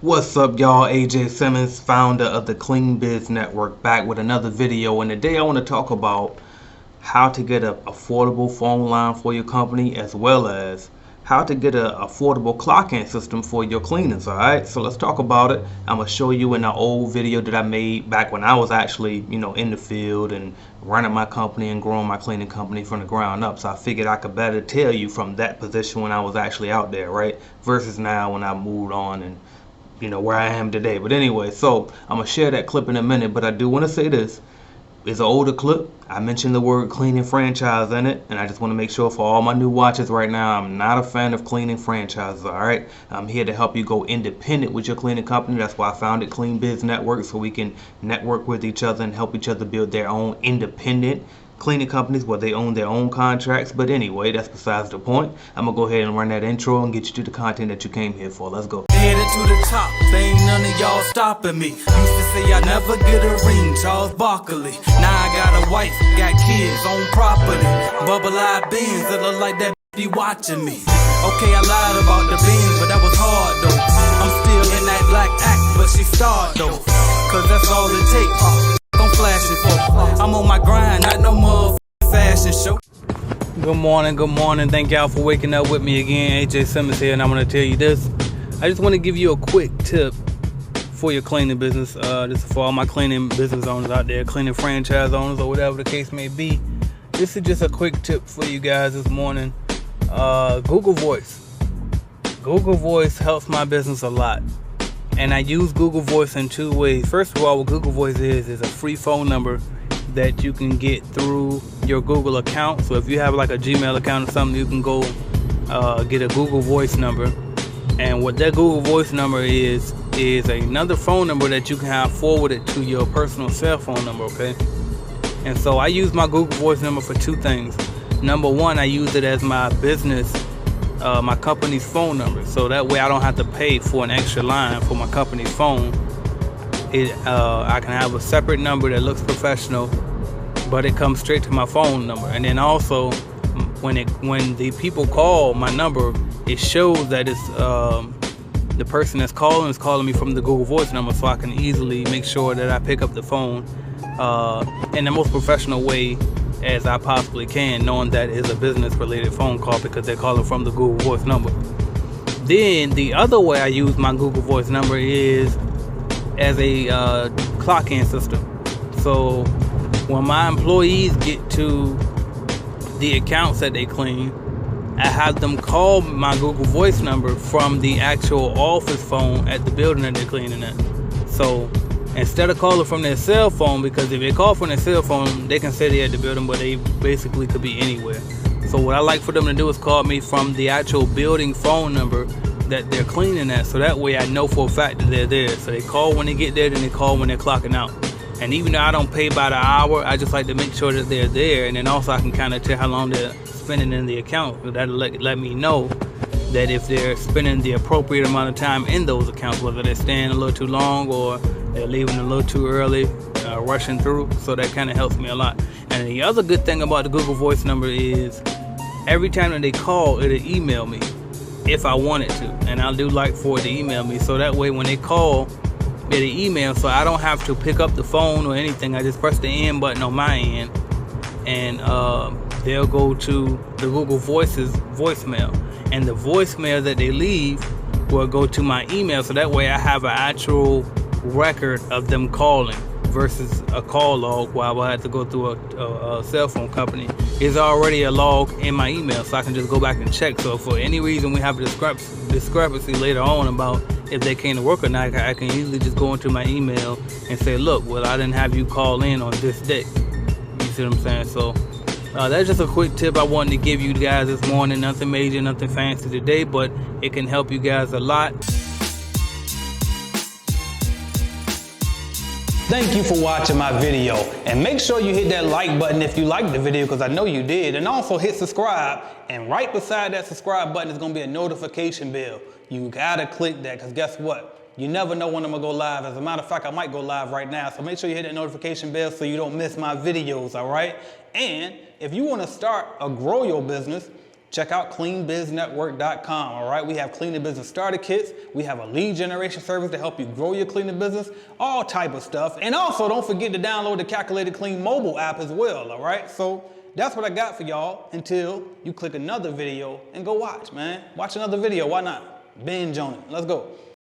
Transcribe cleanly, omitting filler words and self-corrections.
What's up, y'all? AJ Simmons, founder of the Clean Biz Network, back with another video. And today I want to talk about how to get an affordable phone line for your company, as well as how to get an affordable clock-in system for your cleaners. All right, so let's talk about it. I'm gonna show you in an old video that I made back when I was actually, in the field and running my company and growing my cleaning company from the ground up. So I figured I could better tell you from that position when I was actually out there, right, versus now when I moved on and where I am today. But anyway, so I'm gonna share that clip in a minute, but I do want to say this. It's an older clip. I mentioned the word cleaning franchise in it, and I just want to make sure for all my new watchers right now, I'm not a fan of cleaning franchises. All right, I'm here to help you go independent with your cleaning company. That's why I founded Clean Biz Network, so we can network with each other and help each other build their own independent cleaning companies where they own their own contracts. But anyway, that's besides the point. I'm gonna go ahead and run that intro and get you to the content that you came here for. Let's go. Headed to the top, they ain't none of y'all stopping me. Used to say I never get a ring, Charles Barkley. Now I got a wife, got kids, on property. Bubble-eyed beans that look like that be watching me. Okay, I lied about the beans, but that was hard though. I'm still in that black act, but she starred though. Cause that's all it takes. I'm flashing for. I'm on my grind, not no more fashion show. Good morning. Thank y'all for waking up with me again. AJ Simmons here, and I'm going to tell you this. I just want to give you a quick tip for your cleaning business. This is for all my cleaning business owners out there, cleaning franchise owners, or whatever the case may be. This is just a quick tip for you guys this morning. Google Voice. Google Voice helps my business a lot. And I use Google Voice in two ways. First of all, what Google Voice is a free phone number that you can get through your Google account. So if you have like a Gmail account or something, you can go get a Google Voice number. And what that Google Voice number is another phone number that you can have forwarded to your personal cell phone number, okay? And so I use my Google Voice number for two things. Number one, I use it as my business, my company's phone number. So that way I don't have to pay for an extra line for my company's phone. I can have a separate number that looks professional, but it comes straight to my phone number. And then also, when the people call my number, it shows that it's the person that's calling is calling me from the Google Voice number, so I can easily make sure that I pick up the phone in the most professional way as I possibly can, knowing that it's a business-related phone call because they're calling from the Google Voice number. Then the other way I use my Google Voice number is as a clock-in system. So when my employees get to the accounts that they clean, I have them call my Google Voice number from the actual office phone at the building that they're cleaning at. So instead of calling from their cell phone, because if they call from their cell phone, they can say they're at the building, but they basically could be anywhere. So what I like for them to do is call me from the actual building phone number that they're cleaning at, so that way I know for a fact that they're there. So they call when they get there, then they call when they're clocking out. And even though I don't pay by the hour, I just like to make sure that they're there, and then also I can kind of tell how long they're spending in the account. So that'll let me know that if they're spending the appropriate amount of time in those accounts, whether they're staying a little too long or they're leaving a little too early, rushing through. So that kind of helps me a lot. And the other good thing about the Google Voice number is every time that they call, it'll email me if I want it to, and I'll do like for it to email me, so that way when they call, it'll email, so I don't have to pick up the phone or anything. I just press the end button on my end, and they'll go to the Google Voice's voicemail, and the voicemail that they leave will go to my email, so that way I have an actual record of them calling versus a call log where I will have to go through a cell phone company. It's already a log in my email, so I can just go back and check. So if for any reason we have a discrepancy later on about if they came to work or not, I can easily just go into my email and say, look, well, I didn't have you call in on this day. You see what I'm saying? So that's just a quick tip I wanted to give you guys this morning. Nothing major, nothing fancy today, but it can help you guys a lot. Thank you for watching my video, and make sure you hit that like button if you liked the video, because I know you did, and also hit subscribe, and right beside that subscribe button is going to be a notification bell. You gotta click that, because guess what? You never know when I'm gonna go live. As a matter of fact, I might go live right now, so make sure you hit that notification bell so you don't miss my videos, all right? And if you want to start or grow your business, check out cleanbiznetwork.com, all right? We have cleaning business starter kits. We have a lead generation service to help you grow your cleaning business, all type of stuff. And also don't forget to download the Calculated Clean mobile app as well, all right? So that's what I got for y'all until you click another video and go watch, man. Watch another video, why not? Binge on it, let's go.